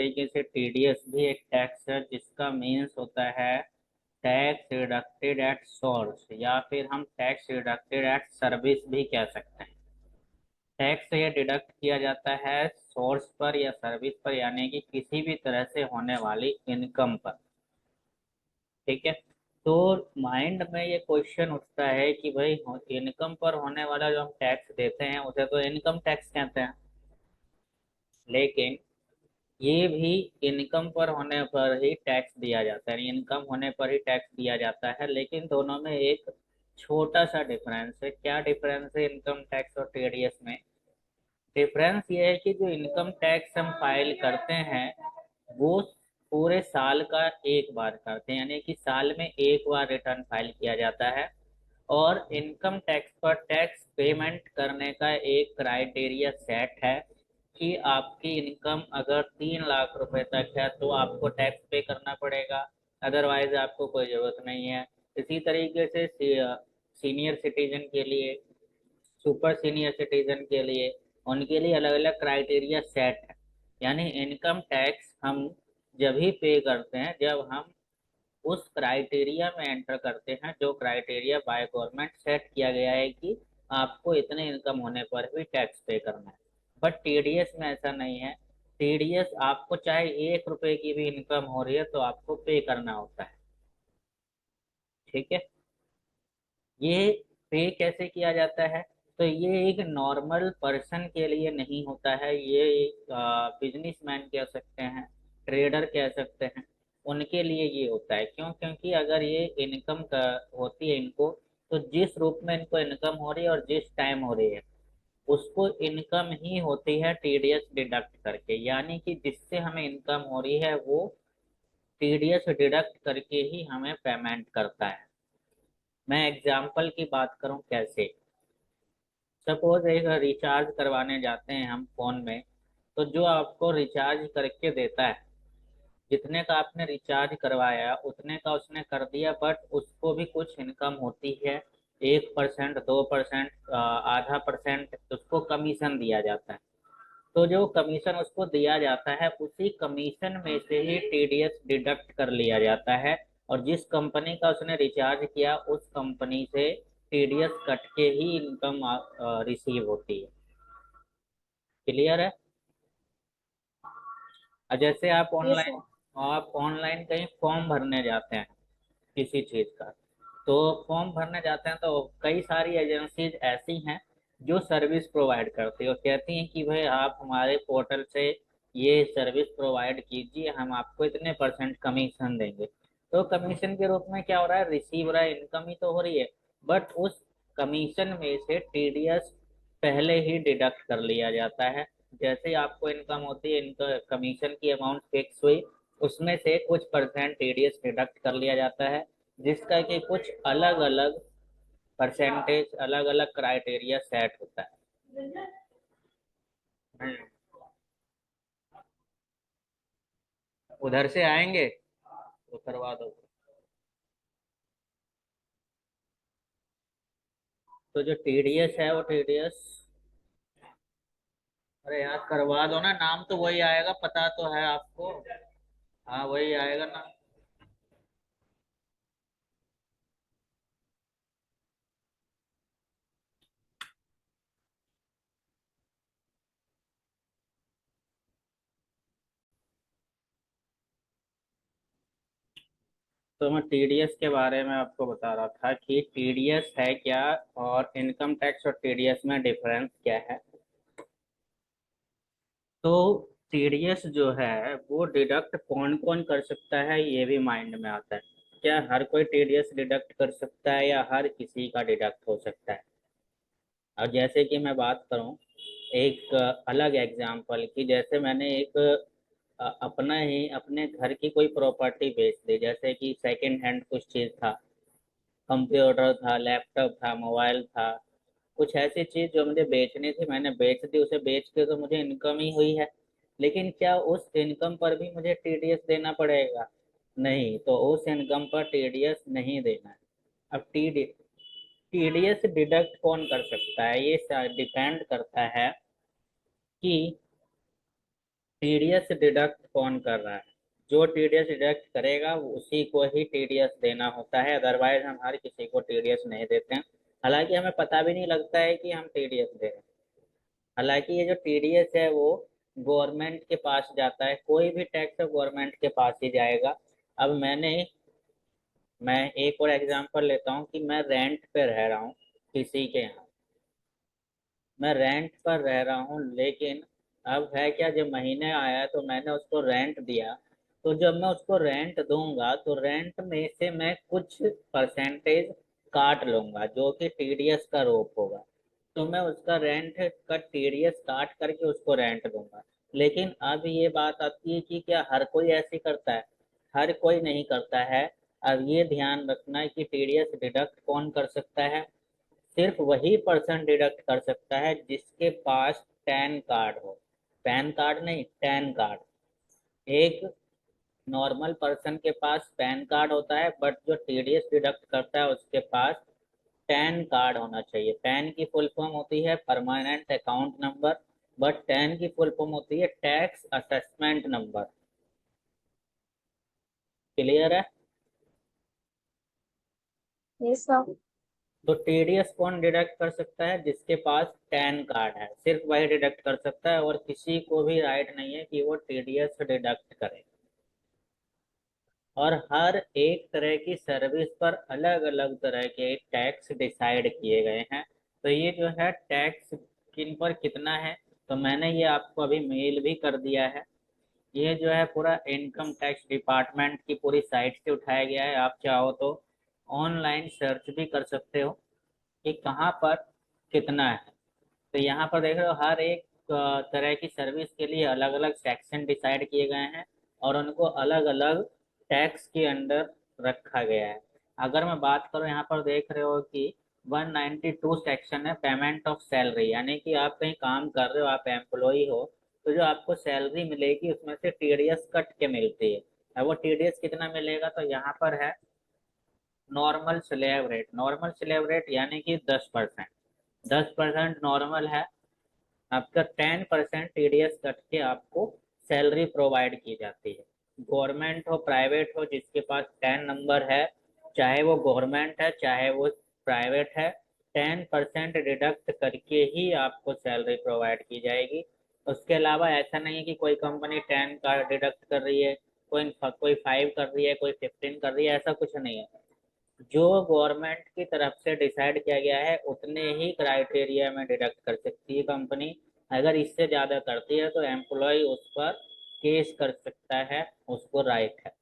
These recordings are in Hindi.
तरीके से टीडीएस भी एक टैक्स है जिसका मीन्स होता है टैक्स डिडक्टेड एट सोर्स, या फिर हम टैक्स डिडक्टेड एट सर्विस भी कह सकते हैं। टैक्स ये डिडक्ट किया जाता है सोर्स पर या सर्विस पर, यानी कि किसी भी तरह से होने वाली इनकम पर। ठीक है। तो माइंड में ये क्वेश्चन उठता है कि भाई इनकम पर होने वाला जो हम टैक्स देते हैं उसे तो इनकम टैक्स कहते हैं, लेकिन ये भी इनकम पर होने पर ही टैक्स दिया जाता है, इनकम होने पर ही टैक्स दिया जाता है। लेकिन दोनों में एक छोटा सा डिफरेंस है। क्या डिफरेंस है इनकम टैक्स और टीडीएस में? डिफरेंस ये है कि जो इनकम टैक्स हम फाइल करते हैं वो पूरे साल का एक बार करते हैं, यानी कि साल में एक बार रिटर्न फाइल किया जाता है। और इनकम टैक्स पर टैक्स पेमेंट करने का एक क्राइटेरिया सेट है कि आपकी इनकम अगर 3 लाख रुपए तक है तो आपको टैक्स पे करना पड़ेगा, अदरवाइज आपको कोई जरूरत नहीं है। इसी तरीके से सीनियर सिटीजन के लिए, सुपर सीनियर सिटीजन के लिए, उनके लिए अलग अलग क्राइटेरिया सेट है। यानी इनकम टैक्स हम जब ही पे करते हैं जब हम उस क्राइटेरिया में एंटर करते हैं जो क्राइटेरिया बाय गवर्नमेंट सेट किया गया है कि आपको इतने इनकम होने पर भी टैक्स पे करना है। बट टीडीएस में ऐसा नहीं है। टीडीएस आपको चाहे 1 रुपए की भी इनकम हो रही है तो आपको पे करना होता है। ठीक है। ये पे कैसे किया जाता है? तो ये एक नॉर्मल पर्सन के लिए नहीं होता है, ये एक बिजनेसमैन कह सकते हैं, ट्रेडर कह सकते हैं, उनके लिए ये होता है। क्यों? क्योंकि अगर ये इनकम का होती है इनको, तो जिस रूप में इनको इनकम हो रही है और जिस टाइम हो रही है उसको इनकम ही होती है टीडीएस डिडक्ट करके, यानी कि जिससे हमें इनकम हो रही है वो टीडीएस डिडक्ट करके ही हमें पेमेंट करता है। मैं एग्जाम्पल की बात करूं कैसे? सपोज एक रिचार्ज करवाने जाते हैं हम फोन में, तो जो आपको रिचार्ज करके देता है, जितने का आपने रिचार्ज करवाया उतने का उसने कर दिया, बट उसको भी कुछ इनकम होती है। 1%, 2%, ½ % उसको कमीशन दिया जाता है। तो जो कमीशन उसको दिया जाता है उसी कमीशन में से ही टीडीएस डिडक्ट कर लिया जाता है, और जिस कंपनी का उसने रिचार्ज किया उस कंपनी से टीडीएस कट के ही इनकम रिसीव होती है। क्लियर है? और जैसे यस सर। आप ऑनलाइन कहीं फॉर्म भरने जाते हैं किसी चीज का, तो फॉर्म भरने जाते हैं तो कई सारी एजेंसीज ऐसी हैं जो सर्विस प्रोवाइड करती है और कहती हैं कि भाई आप हमारे पोर्टल से ये सर्विस प्रोवाइड कीजिए, हम आपको इतने % कमीशन देंगे। तो कमीशन के रूप में क्या हो रहा है? रिसीव हो रहा है, इनकम ही तो हो रही है, बट उस कमीशन में से टीडीएस पहले ही डिडक्ट कर लिया जाता है। जैसे ही आपको इनकम होती है, इनका कमीशन की अमाउंट फिक्स हुई, उसमें से कुछ % टीडीएस डिडक्ट कर लिया जाता है, जिसका कि कुछ अलग अलग परसेंटेज, अलग अलग क्राइटेरिया सेट होता है। हम्म, उधर से आएंगे तो करवा दो। तो जो टीडीएस है वो टीडीएस, अरे यार करवा दो ना, नाम तो वही आएगा, पता तो है आपको। हाँ वही आएगा ना। तो मैं टीडीएस के बारे में आपको बता रहा था कि टीडीएस है क्या और इनकम टैक्स और टीडीएस में डिफरेंस क्या है। तो टीडीएस जो है वो डिडक्ट कौन कौन कर सकता है ये भी माइंड में आता है। क्या हर कोई टीडीएस डिडक्ट कर सकता है या हर किसी का डिडक्ट हो सकता है? और जैसे कि मैं बात करूं एक अलग एग्जांपल की, जैसे मैंने एक अपना ही अपने घर की कोई प्रॉपर्टी बेच दी, जैसे कि सेकंड हैंड कुछ चीज़ था, कंप्यूटर था, लैपटॉप था, मोबाइल था, कुछ ऐसी चीज जो मुझे बेचनी थी मैंने बेच दी। उसे बेच के तो मुझे इनकम ही हुई है, लेकिन क्या उस इनकम पर भी मुझे टीडीएस देना पड़ेगा? नहीं, तो उस इनकम पर टीडीएस नहीं देना है। अब टीडीएस डिडक्ट कौन कर सकता है? ये डिपेंड करता है कि टीडीएस डिडक्ट कौन कर रहा है? जो टीडीएस डिडक्ट करेगा उसी को ही टीडीएस देना होता है, अदरवाइज हम हर किसी को टीडीएस नहीं देते हैं। हालांकि हमें पता भी नहीं लगता है कि हम टीडीएस दे रहे हैं। हालांकि ये जो टीडीएस है वो गवर्नमेंट के पास जाता है, कोई भी टैक्स गवर्नमेंट के पास ही जाएगा। अब मैं एक और एग्जांपल लेता हूँ कि मैं रेंट पे रह रहा हूँ किसी के यहाँ। मैं रेंट पर रह रहा हूँ, लेकिन अब है क्या, जब महीने आया तो मैंने उसको रेंट दिया। तो जब मैं उसको रेंट दूंगा तो रेंट में से मैं कुछ परसेंटेज काट लूंगा, जो कि टीडीएस का रूप होगा। तो मैं उसका रेंट का टीडीएस काट करके उसको रेंट दूंगा। लेकिन अब ये बात आती है कि क्या हर कोई ऐसे करता है? हर कोई नहीं करता है। अब ये ध्यान रखना है कि टीडीएस डिडक्ट कौन कर सकता है? सिर्फ वही पर्सन डिडक्ट कर सकता है जिसके पास टैन कार्ड हो। पैन कार्ड नहीं, टैन कार्ड। एक नॉर्मल पर्सन के पास पैन कार्ड होता है, बट जो टीडीएस डिडक्ट करता है उसके पास टैन कार्ड होना चाहिए। पैन की फुल फॉर्म होती है permanent account number, but tan की फुल फॉर्म होती है टैक्स असेसमेंट नंबर। क्लियर है? ये सब। तो टीडीएस कौन डिडक्ट कर सकता है? जिसके पास पैन कार्ड है, सिर्फ वही डिडक्ट कर सकता है, और किसी को भी राइट नहीं है कि वो टीडीएस डिडक्ट करे। और हर एक तरह की सर्विस पर अलग अलग तरह के टैक्स डिसाइड किए गए हैं। तो ये जो है टैक्स किन पर कितना है, तो मैंने ये आपको अभी मेल भी कर दिया है। ये जो है पूरा इनकम टैक्स डिपार्टमेंट की पूरी साइट से उठाया गया है। आप चाहो तो ऑनलाइन सर्च भी कर सकते हो कि कहाँ पर कितना है। तो यहाँ पर देख रहे हो हर एक तरह की सर्विस के लिए अलग अलग सेक्शन डिसाइड किए गए हैं, और उनको अलग अलग टैक्स के अंडर रखा गया है। अगर मैं बात करूँ, यहाँ पर देख रहे हो कि 192 सेक्शन है पेमेंट ऑफ सैलरी, यानी कि आप कहीं काम कर रहे हो, आप एम्प्लॉई हो, तो जो आपको सैलरी मिलेगी उसमें से टीडीएस कट के मिलती है। अब वो टीडीएस कितना मिलेगा, तो यहाँ पर है normal slab rate. Normal slab rate यानी कि 10%। 10% नॉर्मल है। आपका 10% टीडीएस कट के आपको सैलरी प्रोवाइड की जाती है। गवर्नमेंट हो प्राइवेट हो, जिसके पास 10 नंबर है, चाहे वो गवर्नमेंट है चाहे वो प्राइवेट है, 10% डिडक्ट करके ही आपको सैलरी प्रोवाइड की जाएगी। उसके अलावा ऐसा नहीं है कि कोई कंपनी 10 का डिडक्ट कर रही है, कोई 5 कर रही है, कोई 15 कर रही है, ऐसा कुछ नहीं है। जो गवर्नमेंट की तरफ से डिसाइड किया गया है उतने ही क्राइटेरिया में डिडक्ट कर सकती है कंपनी। अगर इससे ज़्यादा करती है तो एम्प्लॉय उस पर केस कर सकता है, उसको राइट है।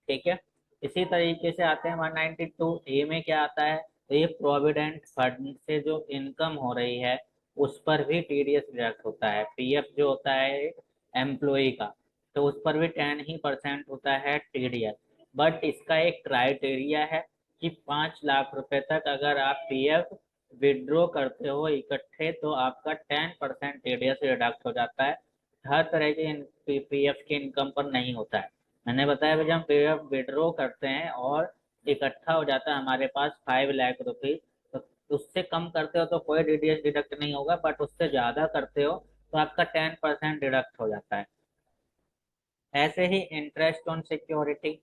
ठीक है। इसी तरीके से आते हैं 192 ए में क्या आता है, तो ये प्रोविडेंट फंड से जो इनकम हो रही है उस पर भी टीडीएस डिडक्ट होता है। पीएफ जो होता है एम्प्लॉय का, तो उस पर भी 10% होता है टीडीएस। बट इसका एक क्राइटेरिया है कि 5 लाख रुपए तक अगर आप पीएफ विड्रॉ करते हो इकट्ठे, तो आपका 10% टीडीएस डिडक्ट हो जाता है। हर तरह के पीएफ की इनकम पर नहीं होता है। मैंने बताया भाई, जब हम पीएफ विड्रॉ करते हैं और इकट्ठा हो जाता है हमारे पास 5 लाख रुपीज, तो उससे कम करते हो तो कोई टीडीएस डिडक्ट नहीं होगा, बट उससे ज़्यादा करते हो तो आपका 10% डिडक्ट हो जाता है। ऐसे ही interest on security.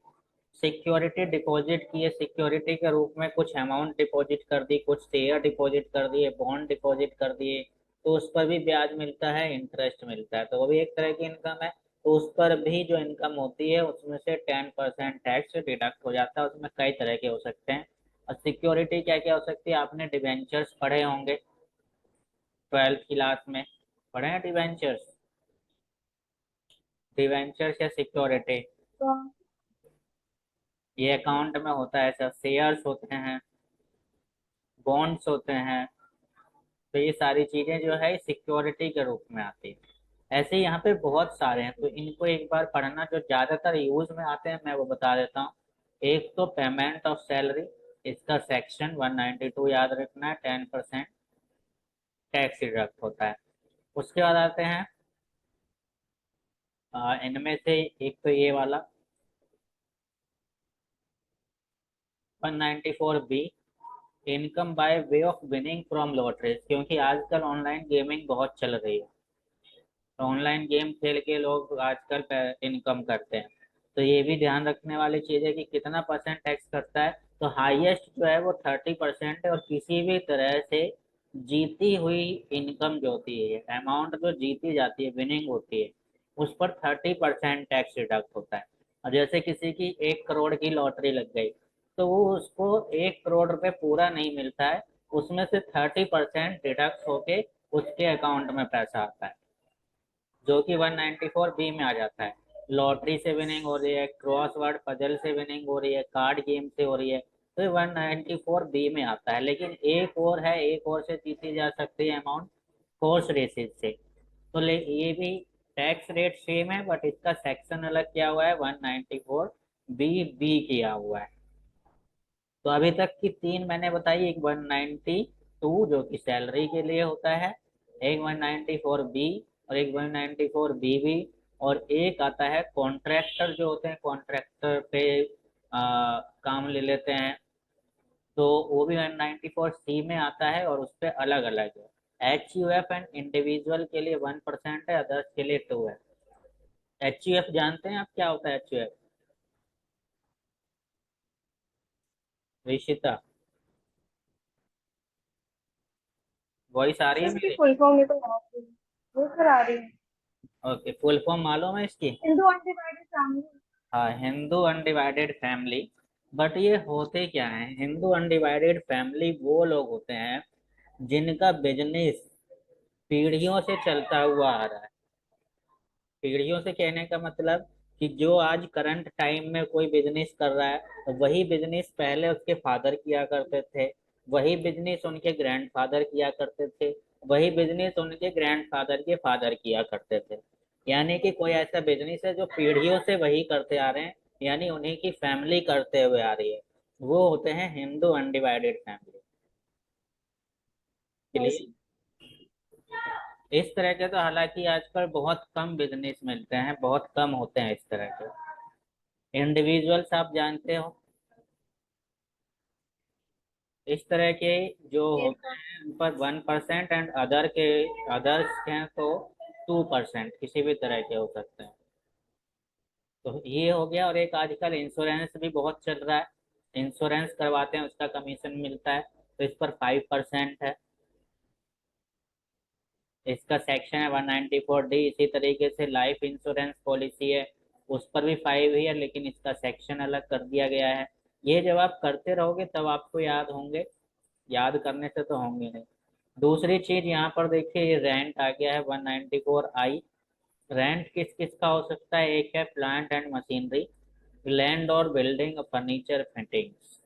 Security deposit किए, सिक्योरिटी के रूप में कुछ अमाउंट डिपॉजिट कर दी, कुछ शेयर डिपॉजिट कर दिए, बॉन्ड डिपॉजिट कर दिए, तो उस पर भी ब्याज मिलता है, इंटरेस्ट मिलता है, तो वो भी एक तरह की इनकम है। तो उस पर भी जो इनकम होती है उसमें से 10% टैक्स डिडक्ट हो जाता है। उसमें कई तरह के हो सकते हैं। और सिक्योरिटी क्या क्या हो सकती है, आपने डिवेंचर्स पढ़े होंगे 12th क्लास में। पढ़े हैं डिवेंचर्स? डिवेंचर्स या सिक्योरिटी, तो ये अकाउंट में होता है, ऐसा शेयर्स होते हैं, बॉन्ड्स होते हैं। तो ये सारी चीजें जो है सिक्योरिटी के रूप में आती है। ऐसे ही यहाँ पे बहुत सारे हैं, तो इनको एक बार पढ़ना। जो ज्यादातर यूज में आते हैं मैं वो बता देता हूँ। एक तो पेमेंट ऑफ सैलरी, इसका सेक्शन 192 याद रखना है, 10% टैक्स डिडक्ट होता है। उसके बाद आते हैं इनमें से एक तो ये वाला 194 B, income by way of winning from lotteries, क्योंकि आजकल ऑनलाइन गेमिंग बहुत चल रही है। ऑनलाइन गेम खेल के लोग आजकल इनकम करते हैं। तो ये भी ध्यान रखने वाली चीज है कि कितना परसेंट टैक्स करता है। तो हाईएस्ट जो है वो 30% है, और किसी भी तरह से जीती हुई इनकम जो होती है, अमाउंट जो जीती जाती है, विनिंग होती है, उस पर 30% टैक्स डिडक्ट होता है। और जैसे किसी की 1 करोड़ की लॉटरी लग गई, तो वो उसको 1 करोड़ रुपए पूरा नहीं मिलता है, उसमें से 30% डिडक्ट होके उसके अकाउंट में पैसा आता है, जो कि 194 बी में आ जाता है। लॉटरी से विनिंग हो रही है, क्रॉसवर्ड पजल से विनिंग हो रही है, कार्ड गेम से हो रही है, तो ये 194 बी में आता है। लेकिन एक और है, एक और से जीती जा सकती है अमाउंट, हॉर्स रेसेस से। तो ये भी टैक्स रेट सेम है, बट इसका सेक्शन अलग किया हुआ है, 194 बी किया हुआ है। तो अभी तक की तीन मैंने बताई, एक 192 जो कि सैलरी के लिए होता है, एक 194 बी, और एक 194 बी, और एक आता है कॉन्ट्रैक्टर जो होते हैं, कॉन्ट्रैक्टर पे काम ले लेते हैं, तो वो भी 194 सी में आता है, और उस पर अलग अलग है। HUF एंड इंडिविजुअल के लिए 1% है, अदर्स के लिए 2 है। HUF जानते हैं आप क्या होता है HUF? ऋषिता, वॉइस आ रही है सर इसकी मेरी? फुल फॉर्म मेरे को याद नहीं है। वो सर आ रही है। ओके, फुल फॉर्म मालूम है इसकी? Hindu undivided family. हाँ, हिंदू अनडिवाइडेड फैमिली। बट ये होते क्या है, हिंदू अनडिवाइडेड फैमिली वो लोग होते हैं जिनका बिजनेस पीढ़ियों से चलता हुआ आ रहा है। पीढ़ियों से कहने का मतलब कि जो आज करंट टाइम में कोई बिजनेस कर रहा है, तो वही बिजनेस पहले उसके फादर किया करते थे, वही बिजनेस उनके ग्रैंडफादर किया करते थे, वही बिजनेस उनके ग्रैंडफादर के फादर किया करते थे। यानी कि कोई ऐसा बिजनेस है जो पीढ़ियों से वही करते आ रहे हैं, यानी उन्हीं की फैमिली करते हुए आ रही है, वो होते हैं हिंदू अनडिवाइडेड फैमिली। नहीं क्लियर? सर। इस तरह के तो हालांकि आजकल बहुत कम बिजनेस मिलते हैं, बहुत कम होते हैं इस तरह के। इंडिविजुअल्स आप जानते हो, इस तरह के जो यस होते सर। हैं उन पर 1%, एंड अदर्स हैं तो 2% किसी भी तरह के हो सकते हैं। तो ये हो गया। और एक आजकल इंश्योरेंस भी बहुत चल रहा है, इंश्योरेंस करवाते हैं उसका कमीशन मिलता है, तो इस पर 5% है। इसका सेक्शन है 194 डी। इसी तरीके से लाइफ इंश्योरेंस पॉलिसी है, उस पर भी 5 ही है, लेकिन इसका सेक्शन अलग कर दिया गया है। ये जब आप करते रहोगे तब आपको याद होंगे, याद करने से तो होंगे नहीं। दूसरी चीज यहाँ पर देखिए, ये रेंट आ गया है 194 आई। रेंट किस किस का हो सकता है? एक है प्लांट एंड मशीनरी, लैंड और बिल्डिंग, फर्नीचर, फिटिंग्स।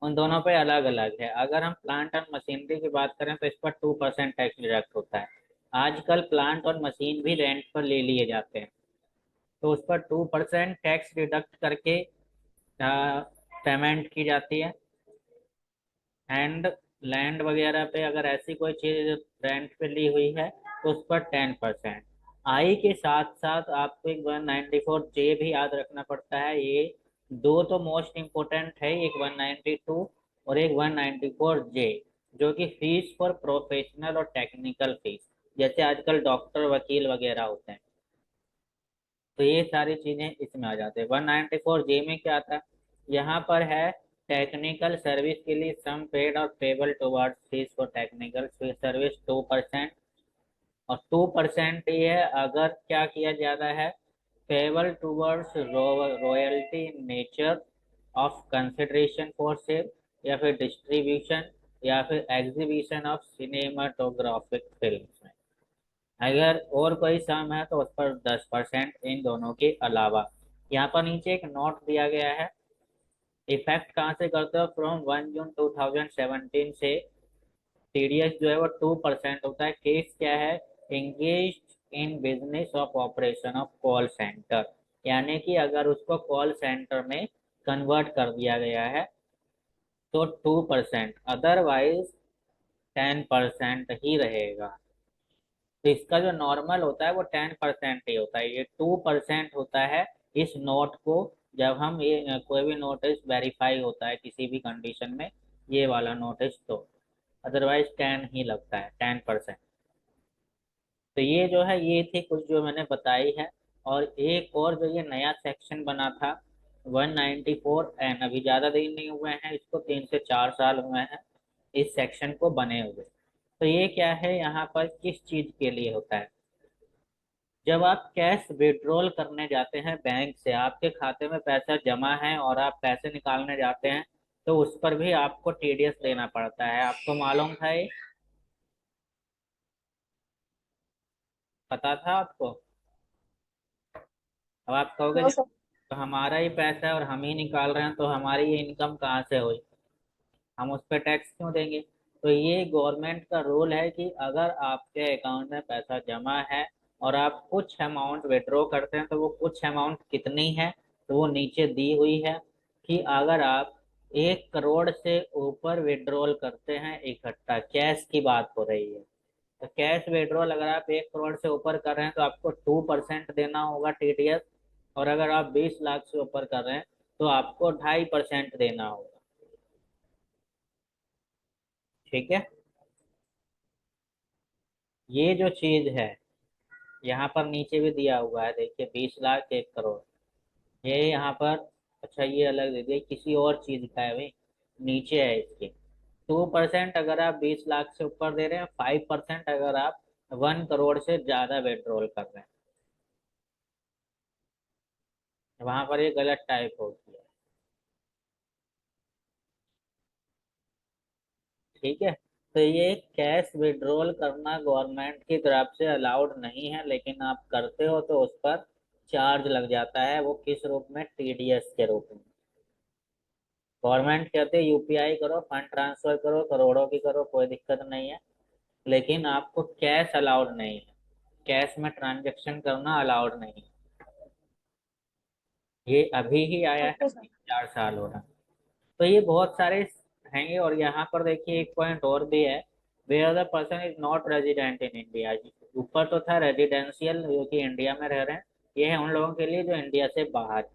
उन दोनों पे अलग अलग है। अगर हम प्लांट एंड मशीनरी की बात करें तो इस पर 2% टैक्स डिडक्ट होता है। आजकल प्लांट और मशीन भी रेंट पर ले लिए जाते हैं, तो उस पर 2% टैक्स डिडक्ट करके पेमेंट की जाती है। एंड लैंड वगैरह पे अगर ऐसी कोई चीज रेंट पे ली हुई है तो उस पर 10%। आई के साथ साथ आपको एक 194 जे भी याद रखना पड़ता है। ये दो तो मोस्ट इम्पोर्टेंट है, एक 192 और एक 194 जे, जो कि फीस फॉर प्रोफेशनल और टेक्निकल फीस, जैसे आजकल डॉक्टर वकील वगैरह होते हैं, तो ये सारी चीजें इसमें आ जाते हैं। 194 जे में क्या आता है, यहाँ पर है टेक्निकल सर्विस के लिए सम पेड और payable towards fees for technical service 2%। और 2% ये है अगर क्या किया जाता है, payable towards royalty in nature of consideration for sale, या फिर डिस्ट्रीब्यूशन, या फिर एग्जीबिशन ऑफ सिनेमाटोग्राफिक फिल्म। अगर और कोई सम है तो उस पर 10%, इन दोनों के अलावा। यहाँ पर नीचे एक नोट दिया गया है, इफेक्ट कहाँ से करते हो, फ्रॉम 1 जून 2017 से टीडीएस जो है वो 2% होता है। केस क्या है, engage in business of operation of call centre, यानी कि अगर उसको कॉल सेंटर में कन्वर्ट कर दिया गया है तो 2%, अदरवाइज 10% ही रहेगा। तो इसका जो नॉर्मल होता है वो 10% ही होता है, ये 2% होता है इस नोट को। जब हम ये कोई भी नोटिस वेरीफाई होता है किसी भी कंडीशन में, ये वाला नोटिस, तो अदरवाइज 10 ही लगता है, 10%। तो ये जो है ये थी कुछ जो मैंने बताई है। और एक और जो ये नया सेक्शन बना था 194 एन, अभी ज्यादा दिन नहीं हुए हैं इसको, 3 से 4 साल हुए हैं इस सेक्शन को बने हुए। तो ये क्या है, यहाँ पर किस चीज के लिए होता है, जब आप कैश विड्रॉल करने जाते हैं बैंक से, आपके खाते में पैसा जमा है और आप पैसे निकालने जाते हैं, तो उस पर भी आपको टीडीएस देना पड़ता है। आपको मालूम था ये? पता था आपको? अब आप कहोगे नो जब सर। तो हमारा ही पैसा है और हम ही निकाल रहे हैं तो हमारी ये इनकम कहाँ से हुई, हम उस पर टैक्स क्यों देंगे? तो ये गवर्नमेंट का रूल है कि अगर आपके अकाउंट में पैसा जमा है और आप कुछ अमाउंट विड्रॉ करते हैं, तो वो कुछ अमाउंट कितनी है, तो वो नीचे दी हुई है कि अगर आप 1 करोड़ से ऊपर विड्रॉल करते हैं इकट्ठा, कैश की बात हो रही है, तो कैश विड्रॉल अगर आप 1 करोड़ से ऊपर कर रहे हैं तो आपको 2% देना होगा टीडीएस। और अगर आप 20 लाख से ऊपर कर रहे हैं तो आपको 2.5% देना होगा। ठीक है, ये जो चीज है यहाँ पर नीचे भी दिया हुआ है, देखिए 20 लाख 1 करोड़, ये यहाँ पर, अच्छा ये अलग दे दिया, किसी और चीज का है भाई, नीचे है इसके। 2% अगर आप 20 लाख से ऊपर दे रहे हैं, 5% अगर आप 1 करोड़ से ज्यादा विड्रॉल कर रहे हैं, वहां पर ये गलत टाइप होती है। ठीक है, तो ये कैश विड्रॉल करना गवर्नमेंट की तरफ से अलाउड नहीं है, लेकिन आप करते हो तो उस पर चार्ज लग जाता है, वो किस रूप में, टीडीएस के रूप में। गवर्नमेंट कहते हैं यूपीआई करो, फंड ट्रांसफर करो, करोड़ों की करो, कोई दिक्कत नहीं है, लेकिन आपको कैश अलाउड नहीं है, कैश में ट्रांजैक्शन करना अलाउड नहीं है। ये अभी ही आया है, ओके सर। 4 साल हो रहा है। तो ये बहुत सारे हैंगे। और यहाँ पर देखिए एक पॉइंट और भी है, where the person is not resident in India. ऊपर तो था रेजिडेंशियल जो कि इंडिया में रह रहे हैं, ये है उन लोगों के लिए जो इंडिया से बाहर है।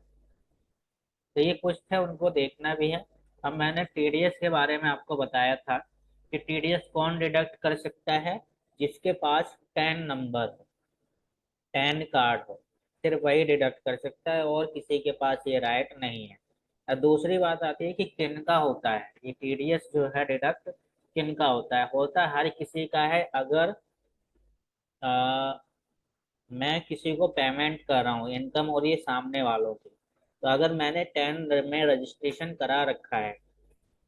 तो ये कुछ थे, उनको देखना भी है। अब मैंने टीडीएस के बारे में आपको बताया था कि टीडीएस कौन डिडक्ट कर सकता है, जिसके पास 10 नंबर हो, 10 कार्ड हो, सिर्फ वही डिडक्ट कर सकता है, और किसी के पास ये राइट नहीं है। और दूसरी बात आती है कि किनका होता है ये टीडीएस जो है डिडक्ट, किनका होता है हर किसी का है। अगर आ, मैं किसी को पेमेंट कर रहा हूँ, इनकम हो रही है सामने वालों की, तो अगर मैंने 10 में रजिस्ट्रेशन करा रखा है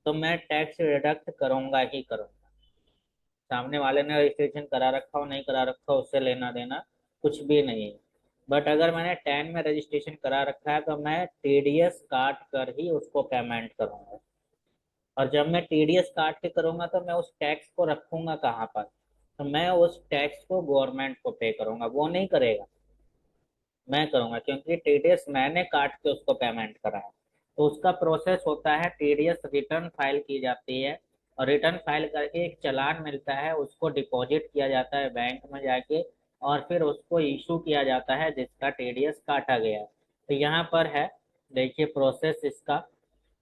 तो मैं टैक्स डिडक्ट करूंगा ही करूंगा। सामने वाले ने रजिस्ट्रेशन करा रखा हो नहीं करा रखा हो, उससे लेना देना कुछ भी नहीं है। बट अगर मैंने 10 में रजिस्ट्रेशन करा रखा है तो मैं टीडीएस काट कर ही उसको पेमेंट करूंगा। और जब मैं टीडीएस काट के करूंगा तो मैं उस टैक्स को रखूंगा कहाँ पर, तो मैं उस टैक्स को गवर्नमेंट को पे करूंगा, वो नहीं करेगा, मैं करूंगा, क्योंकि टीडीएस मैंने काट के उसको पेमेंट करा है। तो उसका प्रोसेस होता है, टीडीएस रिटर्न फाइल की जाती है, और रिटर्न फाइल करके एक चालान मिलता है, उसको डिपॉजिट किया जाता है बैंक में जाके, और फिर उसको इशू किया जाता है जिसका टीडीएस काटा गया है। तो यहाँ पर है, देखिए प्रोसेस इसका,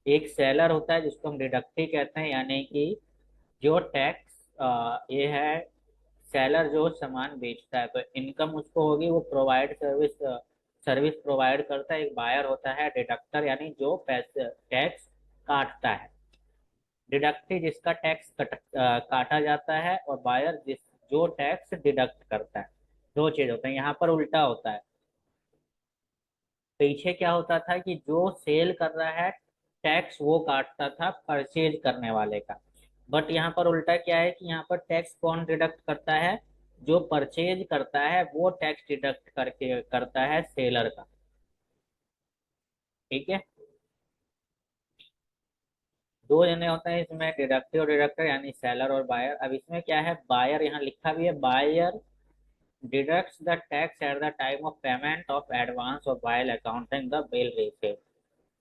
एक सेलर होता है जिसको हम डिडक्टी कहते हैं, यानी कि जो टैक्स ये है, सेलर जो सामान बेचता है तो इनकम उसको होगी, वो प्रोवाइड सर्विस प्रोवाइड करता है। एक बायर होता है डिडक्टर, यानी जो पैसे टैक्स काटता है। डिडक्टी जिसका टैक्स काटा जाता है, और बायर जो टैक्स डिडक्ट करता है। दो चीज होते हैं, यहाँ पर उल्टा होता है। पीछे क्या होता था कि जो सेल कर रहा है टैक्स वो काटता था परचेज करने वाले का। बट यहाँ पर उल्टा क्या है कि यहाँ पर टैक्स कौन डिडक्ट करता है, जो परचेज करता है वो टैक्स डिडक्ट करके करता है सेलर का। ठीक है, दो जने होते हैं इसमें, डिडक्टिव और डिडक्टर, यानी सेलर और बायर। अब इसमें क्या है, बायर यहाँ लिखा भी है, buyer deducts the tax at the time of payment of advance or while accounting the bill received।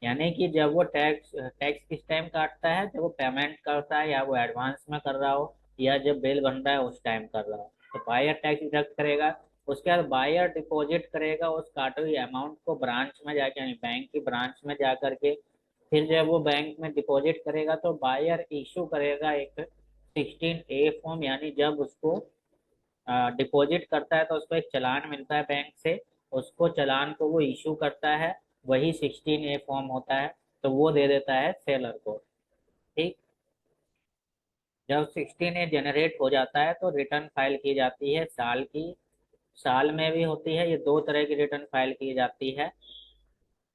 यानी कि जब वो टैक्स टैक्स किस टाइम काटता है, जब वो पेमेंट करता है, या वो एडवांस में कर रहा हो, या जब बिल बन रहा है उस टाइम कर रहा हो, तो बायर टैक्स डिडक्ट करेगा। उसके बाद बायर डिपॉजिट करेगा उस काटे हुए अमाउंट को ब्रांच में जाके, यानी बैंक की ब्रांच में जा करके। फिर जब वो बैंक में डिपॉजिट करेगा तो बायर इशू करेगा एक 16A फॉर्म, यानी जब उसको डिपॉजिट करता है तो उसको एक चालान मिलता है बैंक से, उसको चालान को वो इशू करता है, वही 16A फॉर्म होता है, तो वो दे देता है सेलर को। ठीक। जब 16A जनरेट हो जाता है तो रिटर्न फाइल की जाती है साल की, साल में भी होती है, ये दो तरह की रिटर्न फाइल की जाती है।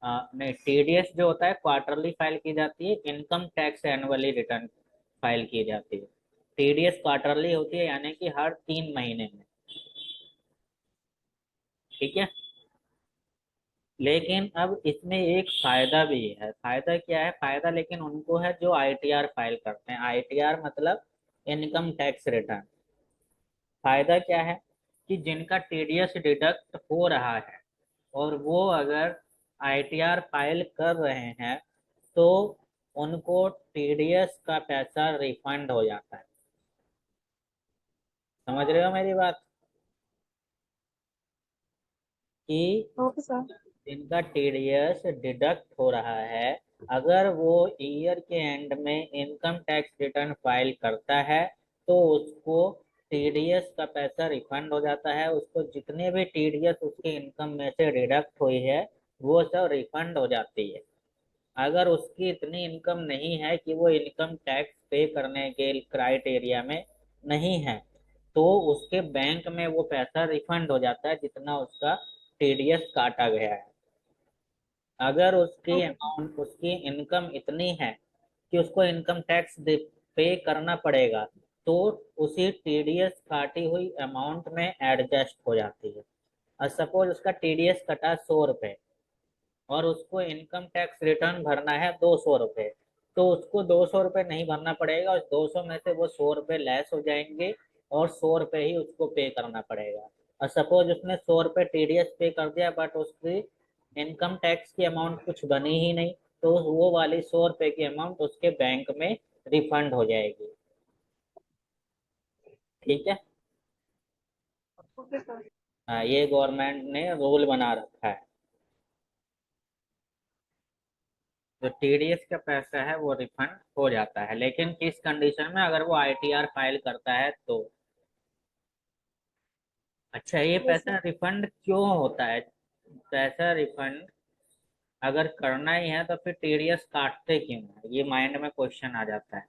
नहीं, टीडीएस जो होता है क्वार्टरली फाइल की जाती है, income tax annually return file की जाती है। टीडीएस क्वार्टरली होती है यानी कि हर 3 महीने में। ठीक है। लेकिन अब इसमें एक फायदा भी है। फायदा क्या है? फायदा लेकिन उनको है जो आईटीआर फाइल करते हैं। आईटीआर मतलब इनकम टैक्स रिटर्न। फायदा क्या है कि जिनका टीडीएस डिडक्ट हो रहा है और वो अगर आईटीआर फाइल कर रहे हैं तो उनको टीडीएस का पैसा रिफंड हो जाता है। समझ रहे हो मेरी बात? कि ओके सर। जिनका टीडीएस डिडक्ट हो रहा है, अगर वो ईयर के एंड में इनकम टैक्स रिटर्न फाइल करता है तो उसको टीडीएस का पैसा रिफंड हो जाता है। उसको जितने भी टीडीएस उसके इनकम में से डिडक्ट हुई है वो सब रिफंड हो जाती है। अगर उसकी इतनी इनकम नहीं है कि वो इनकम टैक्स पे करने के क्राइटेरिया में नहीं है, तो उसके बैंक में वो पैसा रिफंड हो जाता है जितना उसका टीडीएस काटा गया है। अगर उसकी ओके सर। अमाउंट, उसकी इनकम इतनी है कि उसको इनकम टैक्स पे करना पड़ेगा, तो उसी टीडीएस काटी हुई अमाउंट में एडजस्ट हो जाती है। और सपोज उसका टीडीएस कटा 100 रुपये और उसको इनकम टैक्स रिटर्न भरना है 200 रुपये, तो उसको 200 रुपये नहीं भरना पड़ेगा, उस 200 में से वो 100 रुपये लेस हो जाएंगे और 100 रुपये ही उसको पे करना पड़ेगा। और सपोज उसने 100 रुपये टीडीएस पे कर दिया बट उसकी इनकम टैक्स की अमाउंट कुछ बनी ही नहीं, तो वो वाली 100 रुपये की अमाउंट उसके बैंक में रिफंड हो जाएगी। ठीक है। Okay sir. हाँ, ये गवर्नमेंट ने रूल बना रखा है। जो टीडीएस का पैसा है वो रिफंड हो जाता है, लेकिन किस कंडीशन में? अगर वो आईटीआर फाइल करता है तो। अच्छा, ये यस पैसा सर। रिफंड क्यों होता है? पैसा रिफंड अगर करना ही है तो फिर टीडीएस काटते क्यों है? ये माइंड में क्वेश्चन आ जाता है।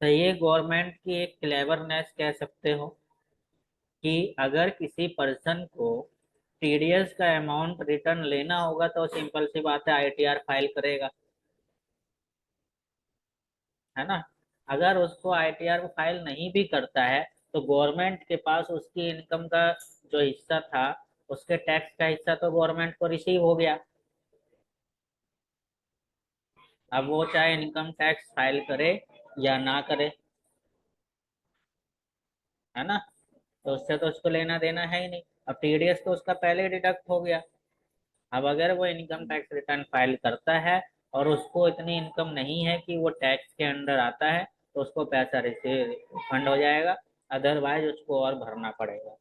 तो ये गवर्नमेंट की एक क्लेवरनेस कह सकते हो कि अगर किसी पर्सन को टीडीएस का अमाउंट रिटर्न लेना होगा तो सिंपल सी बात है, आईटीआर फाइल करेगा, है ना। अगर उसको आईटीआर फाइल नहीं भी करता है तो गवर्नमेंट के पास उसकी इनकम का जो हिस्सा था, उसके टैक्स का हिस्सा तो गवर्नमेंट को रिसीव हो गया। अब वो चाहे इनकम टैक्स फाइल करे या ना करे, है ना, तो उससे तो उसको लेना देना है ही नहीं। अब टीडीएस तो उसका पहले ही डिडक्ट हो गया। अब अगर वो इनकम टैक्स रिटर्न फाइल करता है और उसको इतनी इनकम नहीं है कि वो टैक्स के अंडर आता है, तो उसको पैसा रिसीव रिफंड हो जाएगा, अदरवाइज उसको और भरना पड़ेगा।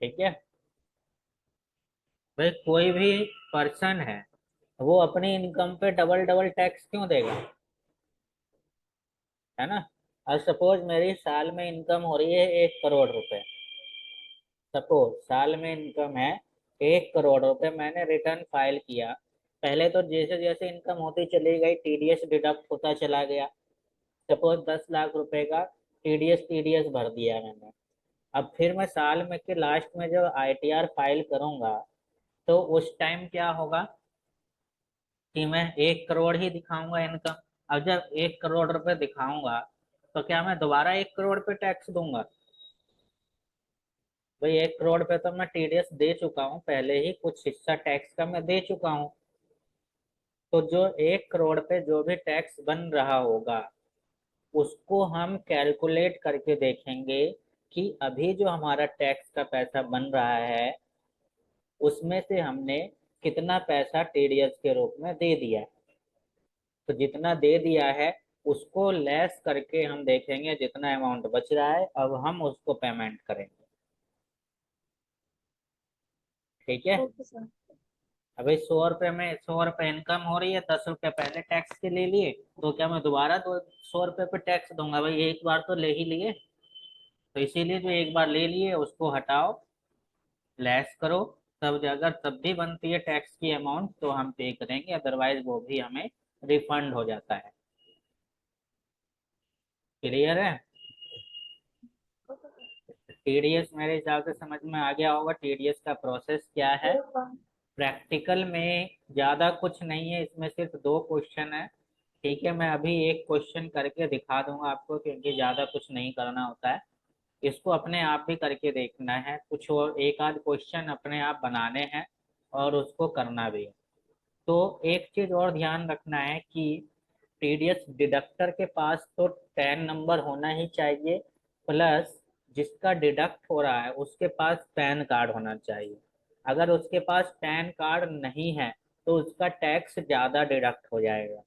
ठीक है। भाई कोई भी पर्सन है, वो अपनी इनकम पे डबल डबल टैक्स क्यों देगा? है ना। अब सपोज मेरी साल में इनकम हो रही है 1 करोड़ रुपए। सपोज साल में इनकम है 1 करोड़ रुपए, मैंने रिटर्न फाइल किया। पहले तो जैसे जैसे इनकम होती चली गई टीडीएस डिडक्ट होता चला गया। सपोज 10 लाख रुपए का टीडीएस टीडीएस भर दिया मैंने। अब फिर मैं साल में के लास्ट में जब आईटीआर फाइल करूंगा तो उस टाइम क्या होगा कि मैं 1 करोड़ ही दिखाऊंगा इनकम। अब जब 1 करोड़ रुपए दिखाऊंगा तो क्या मैं दोबारा 1 करोड़ पे टैक्स दूंगा? भाई 1 करोड़ पे तो मैं टीडीएस दे चुका हूँ पहले ही, कुछ हिस्सा टैक्स का मैं दे चुका हूँ। तो जो 1 करोड़ पे जो भी टैक्स बन रहा होगा उसको हम कैलकुलेट करके देखेंगे कि अभी जो हमारा टैक्स का पैसा बन रहा है उसमें से हमने कितना पैसा टीडीएस के रूप में दे दिया है। तो जितना दे दिया है उसको लेस करके हम देखेंगे जितना अमाउंट बच रहा है, अब हम उसको पेमेंट करेंगे। ठीक है। Okay sir. अभी 100 रुपये में 100 रुपये इनकम हो रही है, 10 रुपये पहले टैक्स के ले लिए, तो क्या मैं दोबारा तो 100 रुपये पे टैक्स दूंगा? भाई एक बार तो ले ही लिए, तो इसीलिए जो एक बार ले लिए उसको हटाओ, लेस करो, तब अगर तब भी बनती है टैक्स की अमाउंट तो हम पे करेंगे, अदरवाइज वो भी हमें रिफंड हो जाता है। क्लियर है? टीडीएस मेरे हिसाब से समझ में आ गया होगा, टीडीएस का प्रोसेस क्या है। प्रैक्टिकल में ज्यादा कुछ नहीं है, इसमें सिर्फ 2 क्वेश्चन है। ठीक है, मैं अभी एक क्वेश्चन करके दिखा दूंगा आपको, क्योंकि ज्यादा कुछ नहीं करना होता है, इसको अपने आप भी करके देखना है, कुछ और एक आध क्वेश्चन अपने आप बनाने हैं और उसको करना भी है। तो एक चीज और ध्यान रखना है कि टीडीएस डिडक्टर के पास तो 10 नंबर होना ही चाहिए, प्लस जिसका डिडक्ट हो रहा है उसके पास पैन कार्ड होना चाहिए। अगर उसके पास पैन कार्ड नहीं है तो उसका टैक्स ज्यादा डिडक्ट हो जाएगा।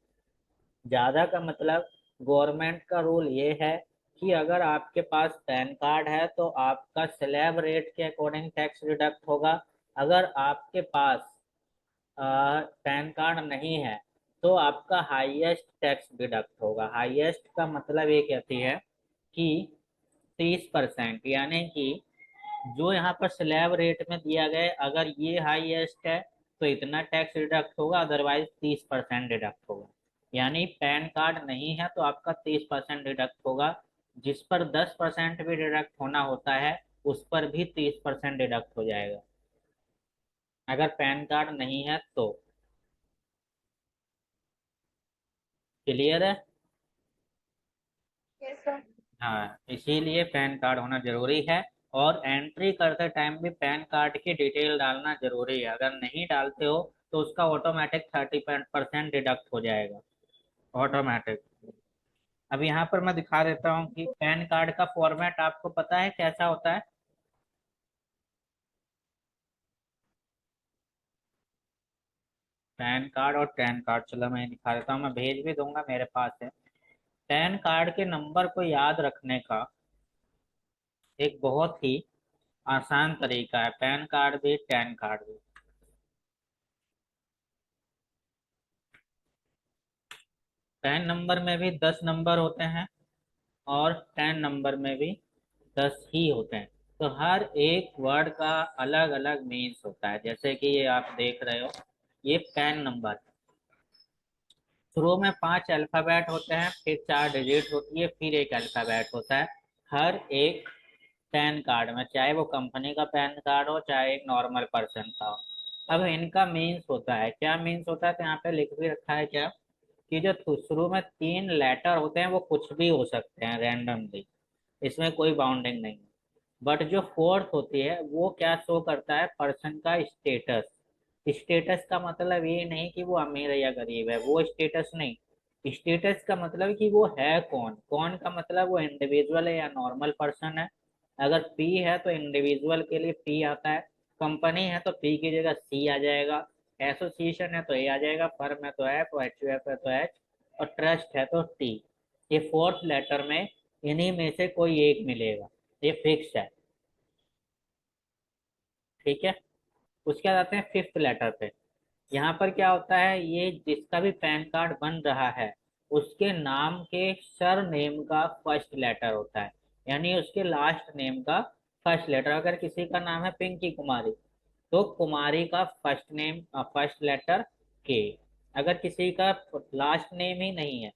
ज्यादा का मतलब गवर्नमेंट का रूल ये है कि अगर आपके पास पैन कार्ड है तो आपका स्लैब रेट के अकॉर्डिंग टैक्स डिडक्ट होगा। अगर आपके पास पैन कार्ड नहीं है तो आपका हाईएस्ट टैक्स डिडक्ट होगा। हाईएस्ट का मतलब ये कहती है कि 30%, यानी कि जो यहाँ पर स्लैब रेट में दिया गया है, अगर ये हाईएस्ट है तो इतना टैक्स डिडक्ट होगा, अदरवाइज 30% डिडक्ट होगा। यानी पैन कार्ड नहीं है तो आपका 30% डिडक्ट होगा, जिस पर 10% भी डिडक्ट होना होता है उस पर भी 30% डिडक्ट हो जाएगा, अगर पैन कार्ड नहीं है तो। क्लियर है? Yes, sir. हाँ, इसीलिए पैन कार्ड होना जरूरी है, और एंट्री करते टाइम भी पैन कार्ड की डिटेल डालना जरूरी है। अगर नहीं डालते हो तो उसका ऑटोमेटिक 30% डिडक्ट हो जाएगा, ऑटोमेटिक। अब यहाँ पर मैं दिखा देता हूँ कि पैन कार्ड का फॉर्मेट आपको पता है कैसा होता है। पैन कार्ड और पैन कार्ड, चलो मैं दिखा देता हूँ, मैं भेज भी दूंगा, मेरे पास है। पैन कार्ड के नंबर को याद रखने का एक बहुत ही आसान तरीका है, पैन कार्ड भी पैन कार्ड भी। पैन नंबर में भी 10 नंबर होते हैं और 10 नंबर में भी 10 ही होते हैं। तो हर एक वर्ड का अलग अलग मीन्स होता है, जैसे कि ये आप देख रहे हो, ये पैन नंबर। शुरू में 5 अल्फाबेट होते हैं, फिर 4 डिजिट होती है, फिर एक अल्फाबेट होता है हर एक पैन कार्ड में, चाहे वो कंपनी का पैन कार्ड हो चाहे एक नॉर्मल पर्सन का हो। अब इनका मीन्स होता है, क्या मीन्स होता है, तो यहाँ पे लिख भी रखा है क्या, कि जो शुरू में 3 लेटर होते हैं वो कुछ भी हो सकते हैं रैंडमली, इसमें कोई बाउंडिंग नहीं है। बट जो फोर्थ होती है वो क्या शो करता है, पर्सन का स्टेटस। स्टेटस का मतलब ये नहीं कि वो अमीर है या गरीब है, वो स्टेटस नहीं। स्टेटस का मतलब कि वो है कौन, कौन का मतलब वो इंडिविजुअल है या नॉर्मल पर्सन है। अगर पी है तो इंडिविजुअल के लिए पी आता है, कंपनी है तो पी की जगह सी आ जाएगा, एसोसिएशन है तो ए आ जाएगा, फर्म है तो एफ, और एच है तो एच, और ट्रस्ट है तो टी। ये फोर्थ लेटर में इन्हीं में से कोई एक मिलेगा, ये फिक्स है। ठीक है, उसके बाद आते हैं फिफ्थ लेटर पे। यहाँ पर क्या होता है, ये जिसका भी पैन कार्ड बन रहा है उसके नाम के सर नेम का फर्स्ट लेटर होता है, यानी उसके लास्ट नेम का फर्स्ट लेटर। अगर किसी का नाम है पिंकी कुमारी तो कुमारी का फर्स्ट नेम फर्स्ट लेटर के। अगर किसी का लास्ट नेम ही नहीं है,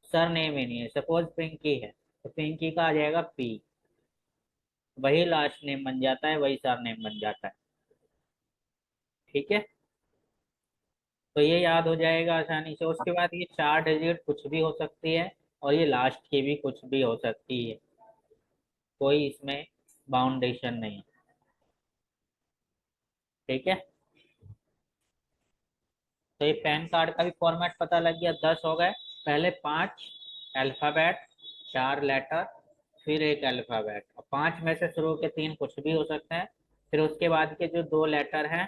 सर नेम ही नहीं है, सपोज पिंकी है तो पिंकी का आ जाएगा पी, वही लास्ट नेम बन जाता है, वही सर नेम बन जाता है। ठीक है, तो ये याद हो जाएगा आसानी से। उसके बाद ये 4 डिजिट कुछ भी हो सकती है, और ये लास्ट की भी कुछ भी हो सकती है, कोई इसमें बाउंडेशन नहीं। ठीक है, तो ये पैन कार्ड का भी फॉर्मेट पता लग गया, 10 हो गए। पहले 5 अल्फाबेट, 4 लेटर, फिर एक अल्फाबेट, और 5 में से शुरू के 3 कुछ भी हो सकते हैं। फिर उसके बाद के जो 2 लेटर हैं